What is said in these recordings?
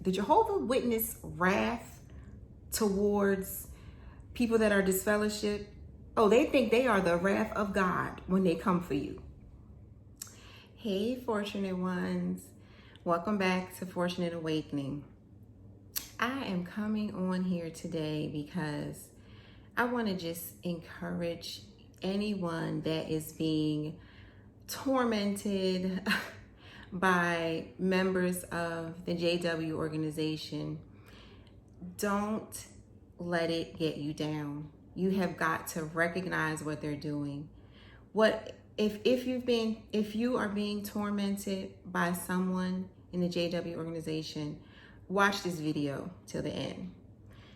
The Jehovah Witness wrath towards people that are disfellowshipped, oh, they think they are the wrath of God when they come for you. Hey, Fortunate Ones. Welcome back to Fortunate Awakening. I am coming on here today because I want to just encourage anyone that is being tormented by members of the JW organization. Don't let it get you down. You have got to recognize what they're doing. If you are being tormented by someone in the JW organization, watch this video till the end,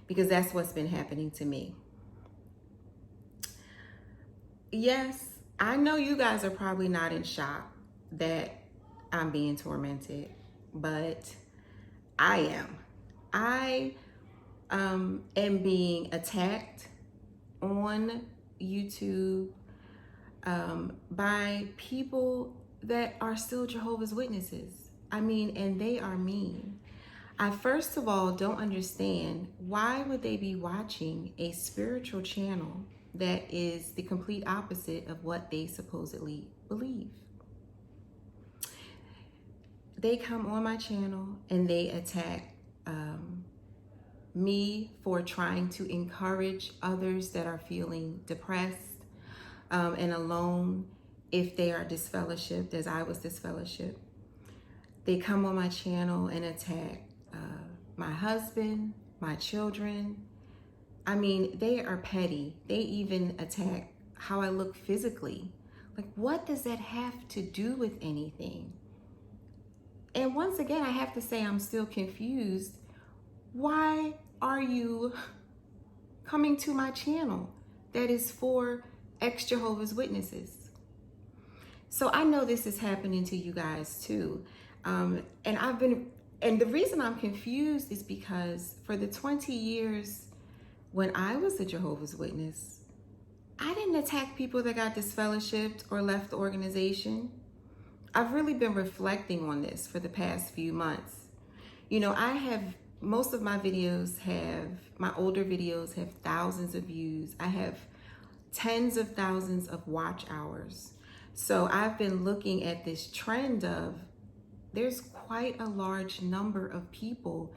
because that's what's been happening to me. Yes, I know you guys are probably not in shock that I'm being tormented, but I am. I am being attacked on YouTube by people that are still Jehovah's Witnesses. I mean, and they are mean. I first of all don't understand, why would they be watching a spiritual channel that is the complete opposite of what they supposedly believe? They come on my channel and they attack me for trying to encourage others that are feeling depressed and alone if they are disfellowshipped, as I was disfellowshipped. They come on my channel and attack my husband, my children. I mean, they are petty. They even attack how I look physically. Like, what does that have to do with anything? And once again, I have to say, I'm still confused. Why are you coming to my channel that is for ex-Jehovah's Witnesses? So I know this is happening to you guys too. And the reason I'm confused is because for the 20 years when I was a Jehovah's Witness, I didn't attack people that got disfellowshipped or left the organization. I've really been reflecting on this for the past few months. You know, most of my videos my older videos have thousands of views. I have tens of thousands of watch hours. So I've been looking at this trend of, there's quite a large number of people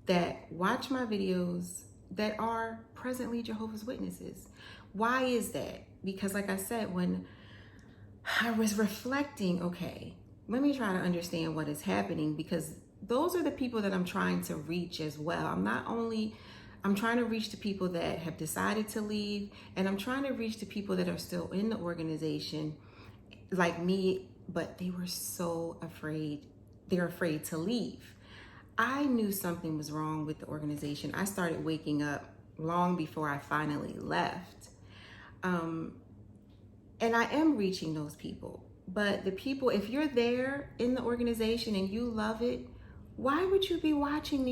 that watch my videos that are presently Jehovah's Witnesses. Why is that? Because like I said, when I was reflecting, okay, let me try to understand what is happening, because those are the people that I'm trying to reach as well. I'm trying to reach the people that have decided to leave, and I'm trying to reach the people that are still in the organization like me, but they were so afraid. They're afraid to leave. I knew something was wrong with the organization. I started waking up long before I finally left. And I am reaching those people. But the people, if you're there in the organization and you love it, why would you be watching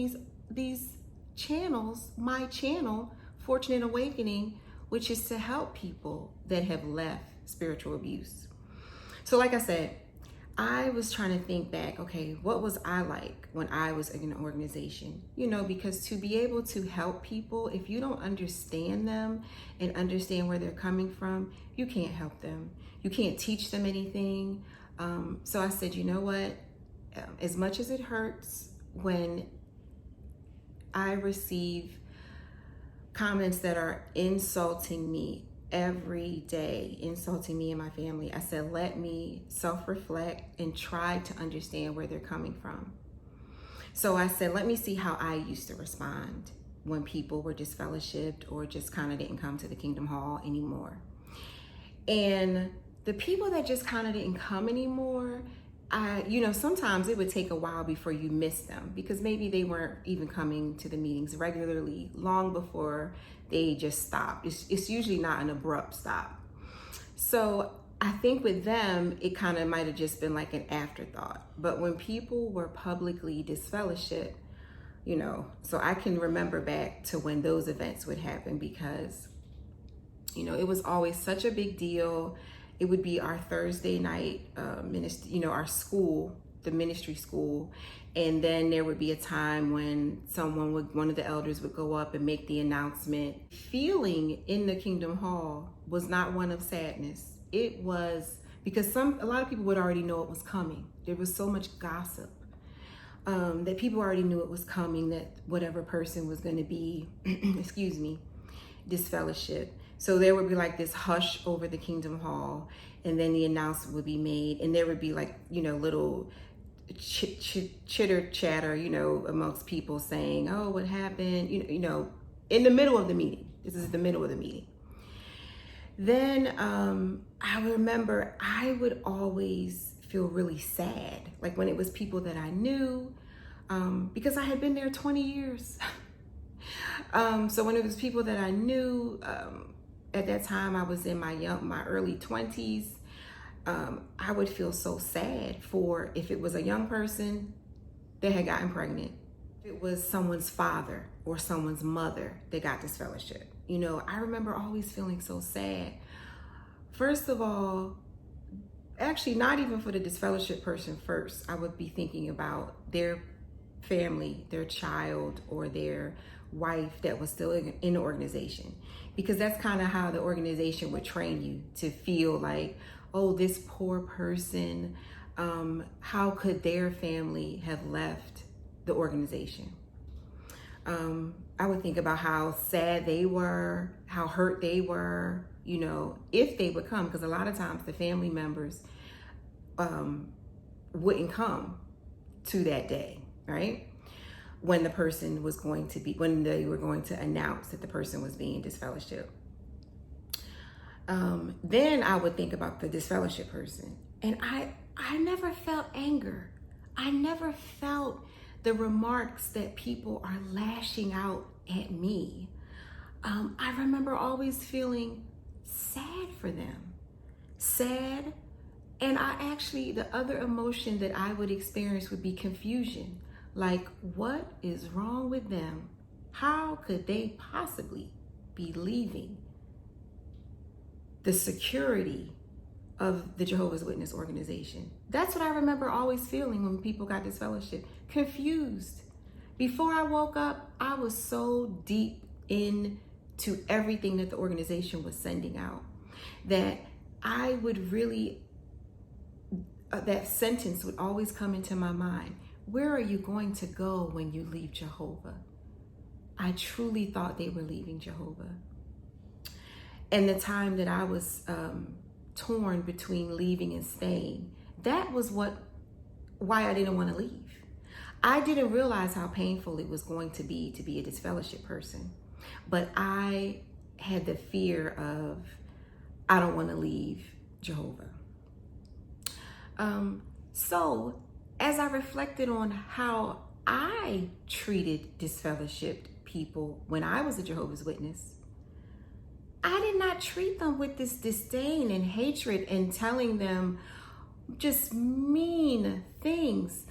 these channels, my channel, Fortunate Awakening, which is to help people that have left spiritual abuse? So like I said, I was trying to think back, okay, what was I like when I was in an organization? You know, because to be able to help people, if you don't understand them and understand where they're coming from, you can't help them. You can't teach them anything. So I said, you know what? As much as it hurts when I receive comments that are insulting me every day, insulting me and my family, I said, let me self-reflect and try to understand where they're coming from. So I said, let me see how I used to respond when people were disfellowshipped or just kind of didn't come to the Kingdom Hall anymore. And the people that just kind of didn't come anymore, sometimes it would take a while before you miss them, because maybe they weren't even coming to the meetings regularly long before they just stopped. It's usually not an abrupt stop. So I think with them, it kind of might have just been like an afterthought. But when people were publicly disfellowshipped, so I can remember back to when those events would happen, because, it was always such a big deal. It would be our Thursday night, our school the ministry school. And then there would be a time when one of the elders would go up and make the announcement. Feeling in the Kingdom Hall was not one of sadness. It was because a lot of people would already know it was coming. There was so much gossip that people already knew it was coming, that whatever person was going to be, excuse me, disfellowship. So there would be like this hush over the Kingdom Hall, and then the announcement would be made, and there would be like, little chitter chatter, amongst people saying, oh, what happened? In the middle of the meeting. This is the middle of the meeting. Then I remember I would always feel really sad, like when it was people that I knew, because I had been there 20 years. So when it was people that I knew, at that time I was in my early 20s, I would feel so sad for if it was a young person that had gotten pregnant, if it was someone's father or someone's mother that got disfellowship. I remember always feeling so sad. First of all, actually not even for the disfellowship person first, I would be thinking about their family, their child, or their wife that was still in the organization, because that's kind of how the organization would train you to feel like, oh, this poor person, how could their family have left the organization? I would think about how sad they were, how hurt they were, if they would come, because a lot of times the family members wouldn't come to that day, right? When they were going to announce that the person was being disfellowshipped. Then I would think about the disfellowship person, and I never felt anger. I never felt the remarks that people are lashing out at me. I remember always feeling sad for them, sad. And the other emotion that I would experience would be confusion. Like, what is wrong with them? How could they possibly be leaving the security of the Jehovah's Witness organization? That's what I remember always feeling when people got disfellowship. Confused. Before I woke up, I was so deep into everything that the organization was sending out that I would really, that sentence would always come into my mind. Where are you going to go when you leave Jehovah? I truly thought they were leaving Jehovah. And the time that I was torn between leaving and staying, that was why I didn't want to leave. I didn't realize how painful it was going to be a disfellowship person. But I had the fear of, I don't want to leave Jehovah. So as I reflected on how I treated disfellowshipped people when I was a Jehovah's Witness, I did not treat them with this disdain and hatred and telling them just mean things.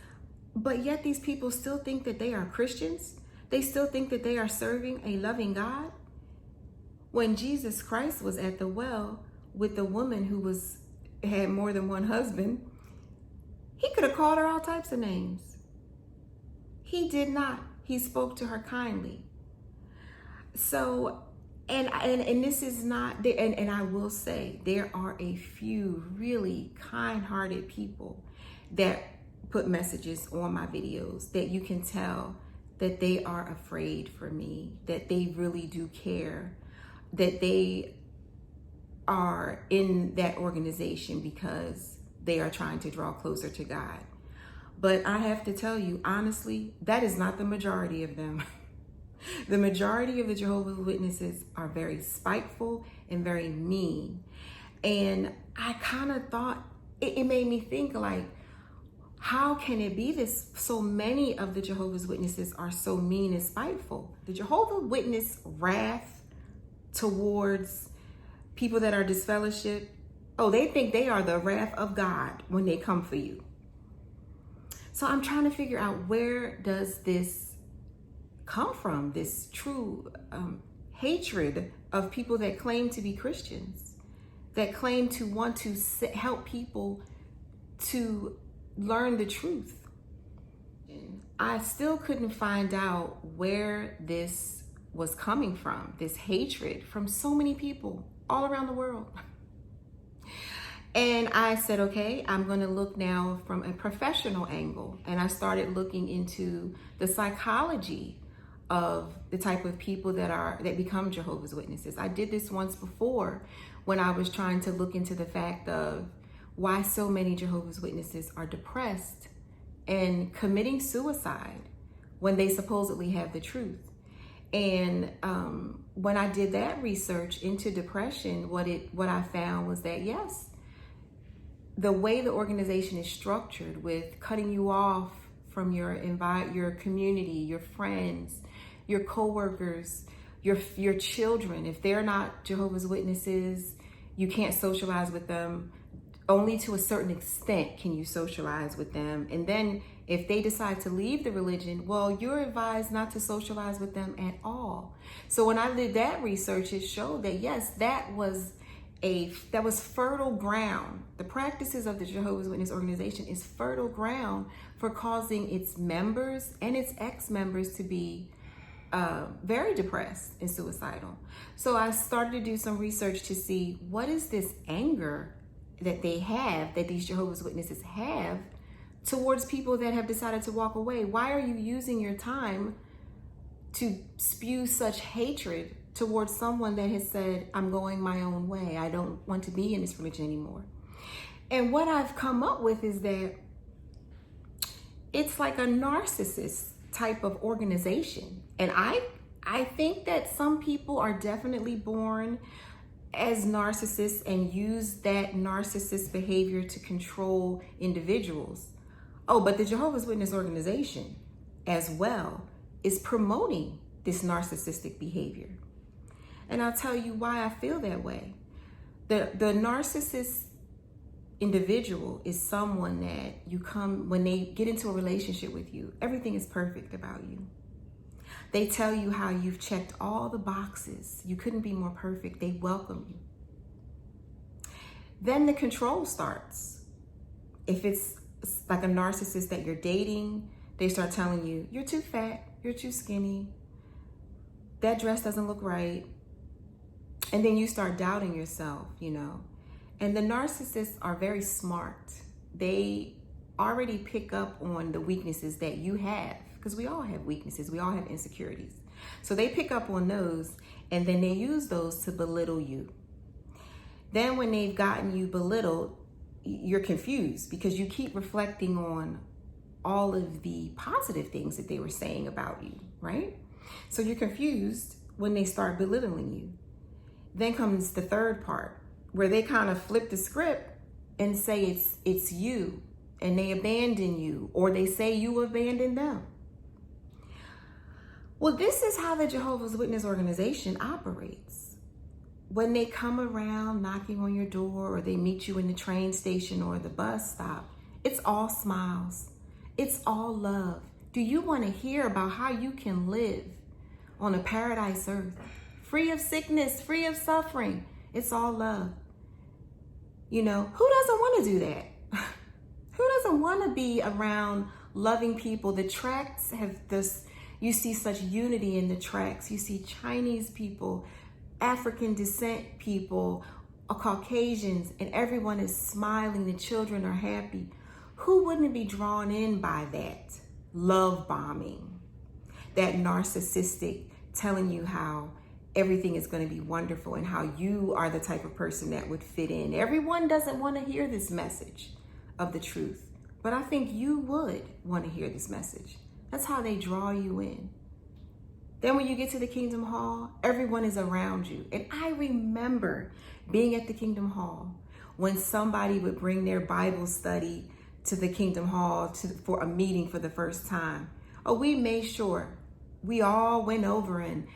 But yet these people still think that they are Christians. They still think that they are serving a loving God. When Jesus Christ was at the well with the woman who had more than one husband, he could have called her all types of names. He did not. He spoke to her kindly. So, and this is not, and I will say, there are a few really kind-hearted people that put messages on my videos that you can tell that they are afraid for me, that they really do care, that they are in that organization because they are trying to draw closer to God. But I have to tell you, honestly, that is not the majority of them. The majority of the Jehovah's Witnesses are very spiteful and very mean. And I kind of thought, it made me think like, how can it be this? So many of the Jehovah's Witnesses are so mean and spiteful. The Jehovah's Witness wrath towards people that are disfellowshipped, oh, they think they are the wrath of God when they come for you. So I'm trying to figure out, where does this come from, this true hatred of people that claim to be Christians, that claim to want to help people to learn the truth. I still couldn't find out where this was coming from, this hatred from so many people all around the world. And I said, okay, I'm going to look now from a professional angle. And I started looking into the psychology of the type of people that become Jehovah's Witnesses. I did this once before when I was trying to look into the fact of why so many Jehovah's Witnesses are depressed and committing suicide when they supposedly have the truth. And when I did that research into depression, what I found was that, yes, the way the organization is structured with cutting you off from your community, your friends, your coworkers, your children. If they're not Jehovah's Witnesses, you can't socialize with them. Only to a certain extent can you socialize with them. And then if they decide to leave the religion, well, you're advised not to socialize with them at all. So when I did that research, it showed that, yes, that was fertile ground. The practices of the Jehovah's Witness organization is fertile ground for causing its members and its ex-members to be very depressed and suicidal. So I started to do some research to see what is this anger that these Jehovah's Witnesses have towards people that have decided to walk away. Why are you using your time to spew such hatred towards someone that has said, I'm going my own way, I don't want to be in this religion anymore? And what I've come up with is that it's like a narcissist type of organization. And I think that some people are definitely born as narcissists and use that narcissist behavior to control individuals. Oh, but the Jehovah's Witness organization as well is promoting this narcissistic behavior. And I'll tell you why I feel that way. The narcissist individual is someone that when they get into a relationship with you, everything is perfect about you. They tell you how you've checked all the boxes. You couldn't be more perfect. They welcome you. Then the control starts. If it's like a narcissist that you're dating, they start telling you, you're too fat, you're too skinny, that dress doesn't look right. And then you start doubting yourself, And the narcissists are very smart. They already pick up on the weaknesses that you have. Because we all have weaknesses, we all have insecurities. So they pick up on those and then they use those to belittle you. Then when they've gotten you belittled, you're confused because you keep reflecting on all of the positive things that they were saying about you, right? So you're confused when they start belittling you. Then comes the third part where they kind of flip the script and say it's you and they abandon you, or they say you abandoned them. Well, this is how the Jehovah's Witness organization operates. When they come around knocking on your door or they meet you in the train station or the bus stop, it's all smiles. It's all love. Do you want to hear about how you can live on a paradise earth, free of sickness, free of suffering? It's all love. Who doesn't want to do that? Who doesn't want to be around loving people? The tracts have this. You see such unity in the tracts. You see Chinese people, African descent people, Caucasians, and everyone is smiling. The children are happy. Who wouldn't be drawn in by that love bombing? That narcissistic telling you how everything is going to be wonderful and how you are the type of person that would fit in. Everyone doesn't want to hear this message of the truth, but I think you would want to hear this message. That's how they draw you in. Then when you get to the Kingdom Hall, everyone is around you. And I remember being at the Kingdom Hall when somebody would bring their Bible study to the Kingdom Hall for a meeting for the first time. Oh, we made sure we all went over and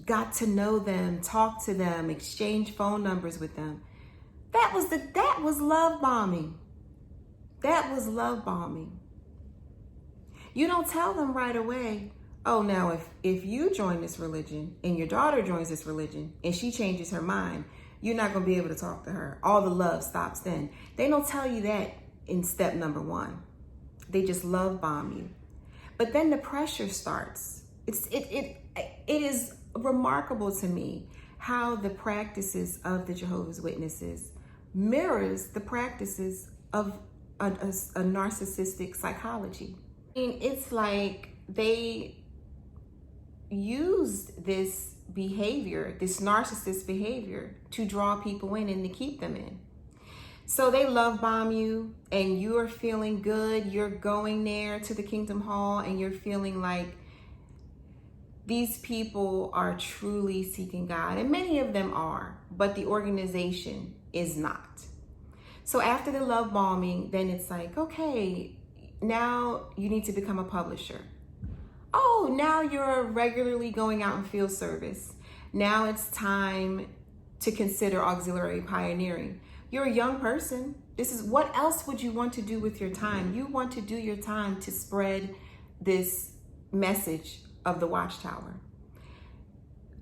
got to know them, talked to them, exchanged phone numbers with them. That was love bombing. That was love bombing. You don't tell them right away, oh, now if you join this religion and your daughter joins this religion and she changes her mind, you're not going to be able to talk to her. All the love stops then. They don't tell you that in step number 1. They just love bomb you. But then the pressure starts. It is remarkable to me how the practices of the Jehovah's Witnesses mirrors the practices of a narcissistic psychology. I mean, it's like they used this behavior, this narcissist behavior, to draw people in and to keep them in. So they love bomb you and you're feeling good. You're going there to the Kingdom Hall and you're feeling like these people are truly seeking God. And many of them are, but the organization is not. So after the love bombing, then it's like, okay, now you need to become a publisher. Oh, now you're regularly going out in field service. Now it's time to consider auxiliary pioneering. You're a young person. This is what else would you want to do with your time? You want to do your time to spread this message of the Watchtower.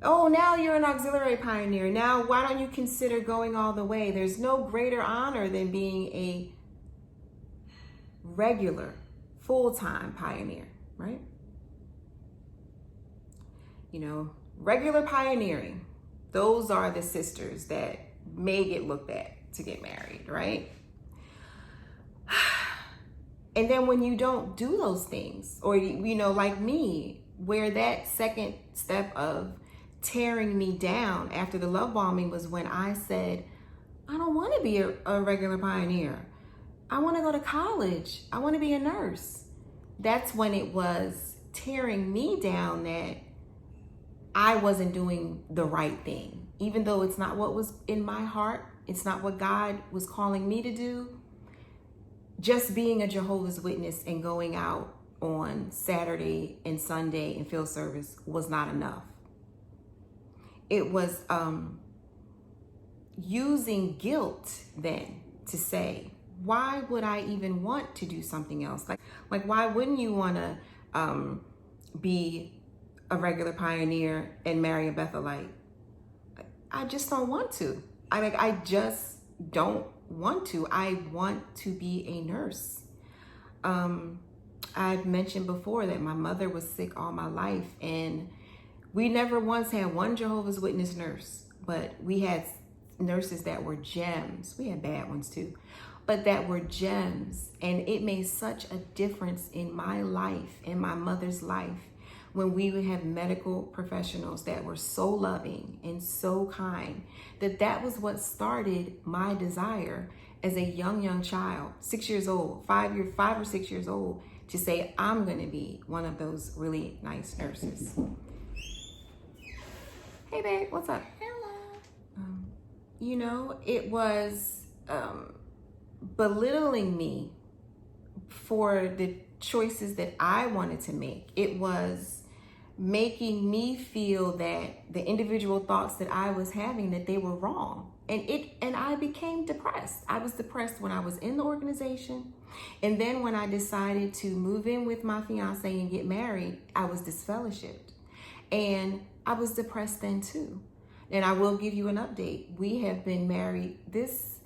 Oh, now you're an auxiliary pioneer. Now, why don't you consider going all the way? There's no greater honor than being a regular, full-time pioneer, right? You know, regular pioneering. Those are the sisters that may get looked at to get married, right? And then when you don't do those things, or, you know, like me, where that second step of tearing me down after the love bombing was when I said, I don't want to be a regular pioneer. I want to go to college. I want to be a nurse. That's when it was tearing me down that I wasn't doing the right thing. Even though it's not what was in my heart, it's not what God was calling me to do. Just being a Jehovah's Witness and going out on Saturday and Sunday in field service was not enough. It was using guilt then to say, why would I even want to do something else? Like why wouldn't you want to be a regular pioneer and marry a Bethelite? I just don't want to. I just don't want to. I want to be a nurse. I've mentioned before that my mother was sick all my life, and we never once had one Jehovah's Witness nurse, but we had nurses that were gems. We had bad ones too, but that were gems. And it made such a difference in my life, in my mother's life, when we would have medical professionals that were so loving and so kind, that was what started my desire as a young child, 6 years old, 5 or 6 years old, to say, I'm going to be one of those really nice nurses. Hey babe, what's up? Hello. You know, it was belittling me for the choices that I wanted to make. It was making me feel that the individual thoughts that I was having, that they were wrong. And I became depressed. I was depressed when I was in the organization. And then when I decided to move in with my fiance and get married, I was disfellowshipped. And I was depressed then too. And I will give you an update. We have been married. This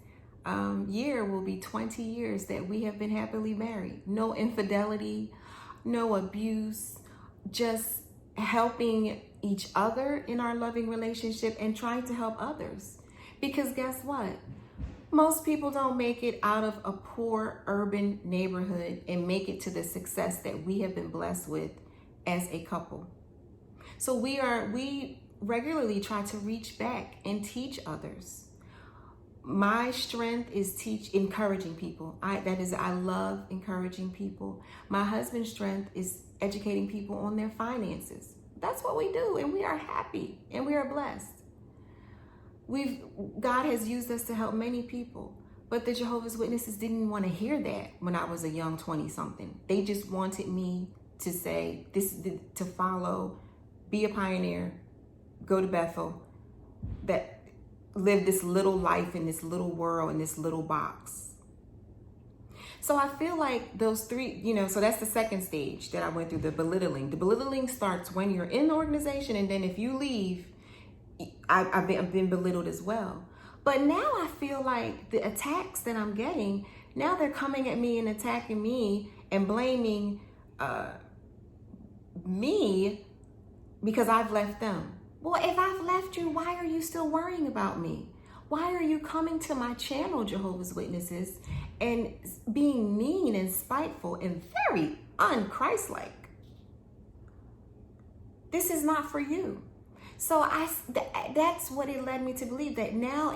year will be 20 years that we have been happily married. No infidelity, no abuse, just helping each other in our loving relationship and trying to help others. Because guess what? Most people don't make it out of a poor urban neighborhood and make it to the success that we have been blessed with as a couple. So we regularly try to reach back and teach others. My strength is encouraging people. I love encouraging people. My husband's strength is educating people on their finances. That's what we do, and we are happy and we are blessed. God has used us to help many people, but the Jehovah's Witnesses didn't want to hear that when I was a young 20-something. They just wanted me to say to follow, be a pioneer, go to Bethel, that live this little life in this little world, in this little box. So I feel like those three, so that's the second stage that I went through, the belittling. The belittling starts when you're in the organization, and then if you leave, I've been belittled as well. But now I feel like the attacks that I'm getting, now they're coming at me and attacking me and blaming me because I've left them. Well, if I've left you, why are you still worrying about me? Why are you coming to my channel, Jehovah's Witnesses, and being mean and spiteful and very un-Christ-like? This is not for you. So that's what it led me to believe, that now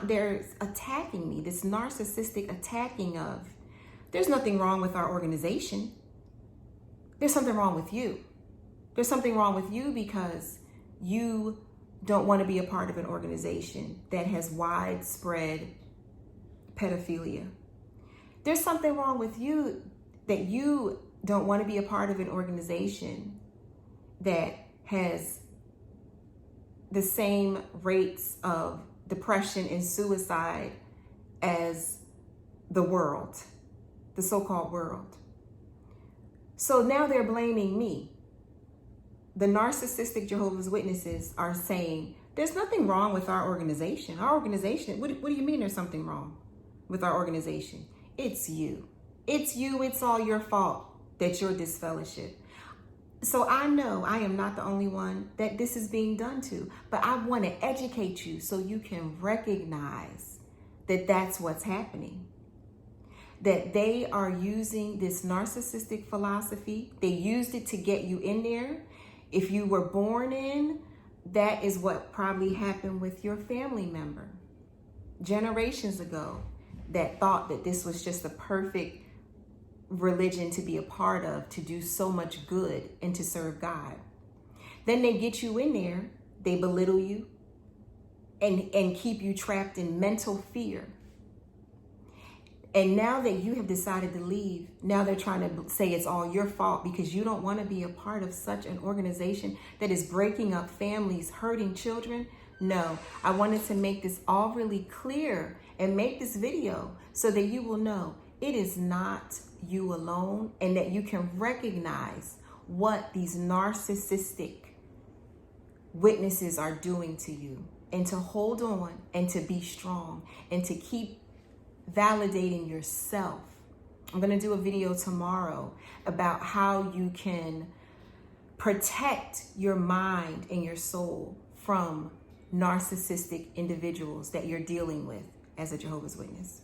they're attacking me, this narcissistic attacking of, there's nothing wrong with our organization. There's something wrong with you. There's something wrong with you because you don't want to be a part of an organization that has widespread pedophilia. There's something wrong with you that you don't want to be a part of an organization that has the same rates of depression and suicide as the world, the so-called world. So now they're blaming me. The narcissistic Jehovah's Witnesses are saying, there's nothing wrong with our organization. Our organization, what do you mean there's something wrong with our organization? It's you. It's you. It's all your fault that you're disfellowship. So I know I am not the only one that this is being done to, but I want to educate you so you can recognize that that's what's happening. That they are using this narcissistic philosophy. They used it to get you in there. If you were born in, that is what probably happened with your family member generations ago that thought that this was just a perfect religion to be a part of, to do so much good and to serve God. Then they get you in there, they belittle you and keep you trapped in mental fear. And now that you have decided to leave, now they're trying to say it's all your fault because you don't want to be a part of such an organization that is breaking up families, hurting children. No, I wanted to make this all really clear and make this video so that you will know it is not you alone, and that you can recognize what these narcissistic witnesses are doing to you, and to hold on and to be strong and to keep validating yourself. I'm going to do a video tomorrow about how you can protect your mind and your soul from narcissistic individuals that you're dealing with as a Jehovah's Witness.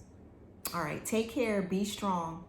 All right, take care, be strong.